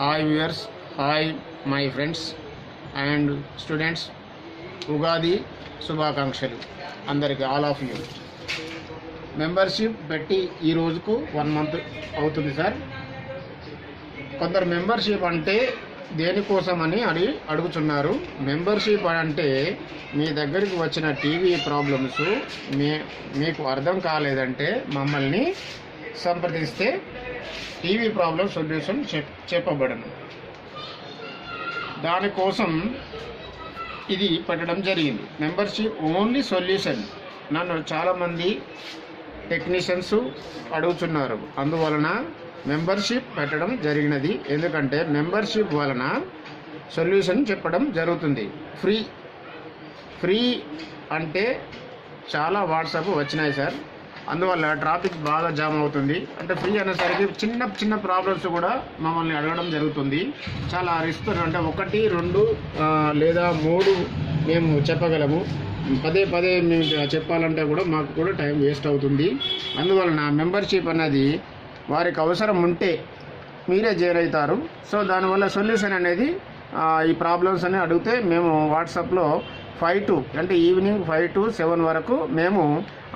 Hi viewers, hi my friends and students. Ugadi శుభాకాంక్షలు అందరికి, all of you. Membership పెట్టి ఈ రోజుకు 1 మంత్ అవుతుంది సార్. కొందరు మెంబర్షిప్ అంటే దేనికోసమని అడుగుతున్నారు. మెంబర్షిప్ అంటే మీ దగ్గరికి వచ్చిన టీవీ ప్రాబ్లమ్స్ మీకు అర్థం కాలేదంటే మమ్మల్ని సంప్రదిస్తే టీవీ ప్రాబ్లం సొల్యూషన్ చెప్పబడను. దానికోసం ఇది పెట్టడం జరిగింది. Membership only solution. నన్ను చాలామంది టెక్నీషియన్స్ అడుగుతున్నారు, అందువలన మెంబర్షిప్ పెట్టడం జరిగినది. ఎందుకంటే మెంబర్షిప్ వలన సొల్యూషన్ చెప్పడం జరుగుతుంది. ఫ్రీ అంటే చాలా వాట్సాప్ వచ్చినాయి సార్, అందువల్ల ట్రాఫిక్ బాగా జామ్ అవుతుంది. అంటే ఫ్రీ అనేసరికి చిన్న ప్రాబ్లమ్స్ కూడా మమ్మల్ని అడగడం జరుగుతుంది. చాలా రిస్క్, అంటే 1, 2 లేదా 3 మేము చెప్పగలము. పదే మేము చెప్పాలంటే కూడా మాకు కూడా టైం వేస్ట్ అవుతుంది. అందువలన మెంబర్షిప్ అనేది వారికి అవసరం ఉంటే మీరే జాయిన్ అవుతారు. సో దానివల్ల సొల్యూషన్ అనేది ఈ ప్రాబ్లమ్స్ అని అడిగితే మేము వాట్సాప్లో 5 to అంటే ఈవినింగ్ 5 to 7 వరకు మేము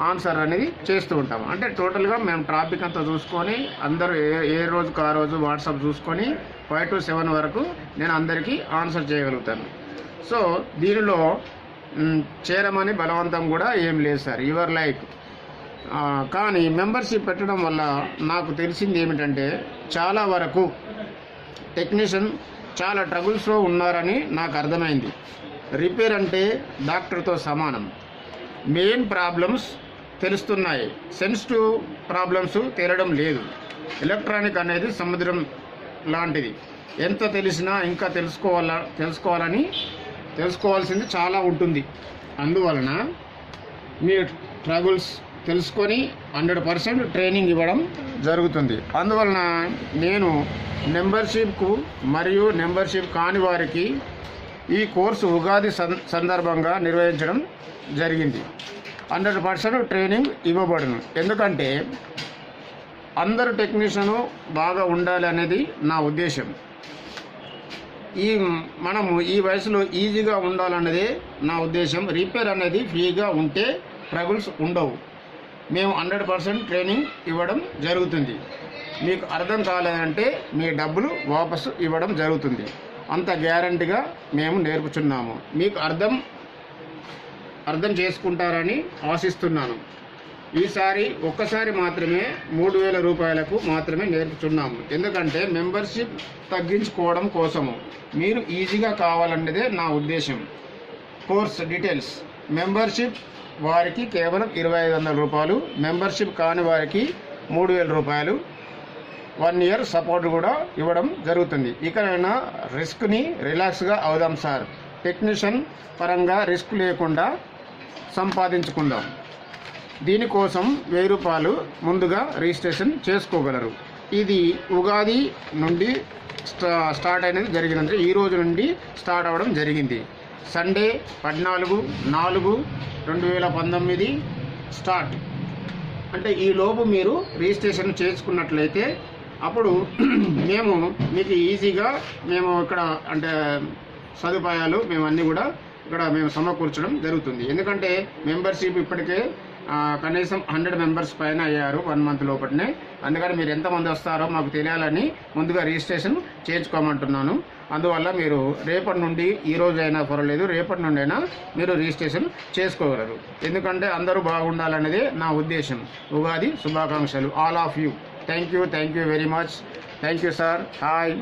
ఆన్సర్ అనేది చేస్తూ ఉంటాము. అంటే టోటల్గా మేము ట్రాఫిక్ అంతా చూసుకొని అందరూ ఏ రోజుకు ఆ రోజు వాట్సాప్ చూసుకొని 5 to 7 వరకు నేను అందరికీ ఆన్సర్ చేయగలుగుతాను. సో దీనిలో చేరమని బలవంతం కూడా ఏం లేదు సార్, యువర్ లైక్. కానీ మెంబర్షిప్ పెట్టడం వల్ల నాకు తెలిసింది ఏమిటంటే చాలా వరకు టెక్నీషియన్ చాలా ట్రబుల్స్లో ఉన్నారని నాకు అర్థమైంది. రిపేర్ అంటే డాక్టర్తో సమానం. మెయిన్ ప్రాబ్లమ్స్ తెలుస్తున్నాయి, సెన్సిటివ్ ప్రాబ్లమ్స్ తేలడం లేదు. ఎలక్ట్రానిక్ అనేది సముద్రం లాంటిది, ఎంత తెలిసినా ఇంకా తెలుసుకోవాల్సింది చాలా ఉంటుంది. అందువలన మీ ట్రబుల్స్ తెలుసుకొని 100% ట్రైనింగ్ ఇవ్వడం జరుగుతుంది. అందువలన నేను మెంబర్షిప్కు మరియు మెంబర్షిప్ కాని వారికి ఈ కోర్సు ఉగాది సందర్భంగా నిర్వహించడం జరిగింది. 100% ట్రైనింగ్ ఇవ్వబడును. ఎందుకంటే అందరు టెక్నీషియను బాగా ఉండాలి అనేది నా ఉద్దేశం. మనము ఈ వయసులో ఈజీగా ఉండాలన్నదే నా ఉద్దేశం. రిపేర్ అనేది ఫ్రీగా ఉంటే ట్రబుల్స్ ఉండవు. మేము 100% ట్రైనింగ్ ఇవ్వడం జరుగుతుంది. మీకు అర్థం కాలేదంటే మీ డబ్బులు వాపసు ఇవ్వడం జరుగుతుంది. అంత గ్యారంటీగా మేము నేర్పుచున్నాము. మీకు అర్థం చేసుకుంటారని ఆశిస్తున్నాను. ఈసారి ఒక్కసారి మాత్రమే 3,000 రూపాయలకు మాత్రమే నేర్పుచున్నాము. ఎందుకంటే మెంబర్షిప్ తగ్గించుకోవడం కోసము. మీరు ఈజీగా కావాలన్నదే నా ఉద్దేశం. కోర్స్ డీటెయిల్స్: మెంబర్షిప్ వారికి కేవలం 2,500 రూపాయలు, మెంబర్షిప్ కాని వారికి 3,000 రూపాయలు. 1 year సపోర్ట్ కూడా ఇవ్వడం జరుగుతుంది. ఇకనైనా రిస్క్ని రిలాక్స్గా అవుదాం సార్. టెక్నీషియన్ పరంగా రిస్క్ లేకుండా సంపాదించుకుందాం. దీనికోసం 1,000 రూపాయలు ముందుగా రిజిస్ట్రేషన్ చేసుకోగలరు. ఇది ఉగాది నుండి స్టార్ట్ అయినది జరిగిందంటే ఈ రోజు నుండి స్టార్ట్ అవ్వడం జరిగింది. Sunday 14/4/2019 start. అంటే ఈ లోపు మీరు రిజిస్ట్రేషన్ చేసుకున్నట్లయితే అప్పుడు మీకు ఈజీగా మేము ఇక్కడ అంటే సదుపాయాలు మేమన్నీ కూడా ఇక్కడ మేము సమకూర్చడం జరుగుతుంది. ఎందుకంటే మెంబర్షిప్ ఇప్పటికే కనీసం 100 మెంబర్స్ పైన అయ్యారు 1 month లోపలనే. అందుకని మీరు ఎంతమంది వస్తారో మాకు తెలియాలని ముందుగా రిజిస్ట్రేషన్ చేయించుకోమంటున్నాను. అందువల్ల మీరు రేపటి నుండి, ఈ రోజు అయినా పర్వాలేదు, రేపటి నుండి అయినా మీరు రిజిస్ట్రేషన్ చేసుకోగలరు. ఎందుకంటే అందరూ బాగుండాలనేదే నా ఉద్దేశం. ఉగాది శుభాకాంక్షలు, all of you. Thank you very much. Thank you sir. Hi.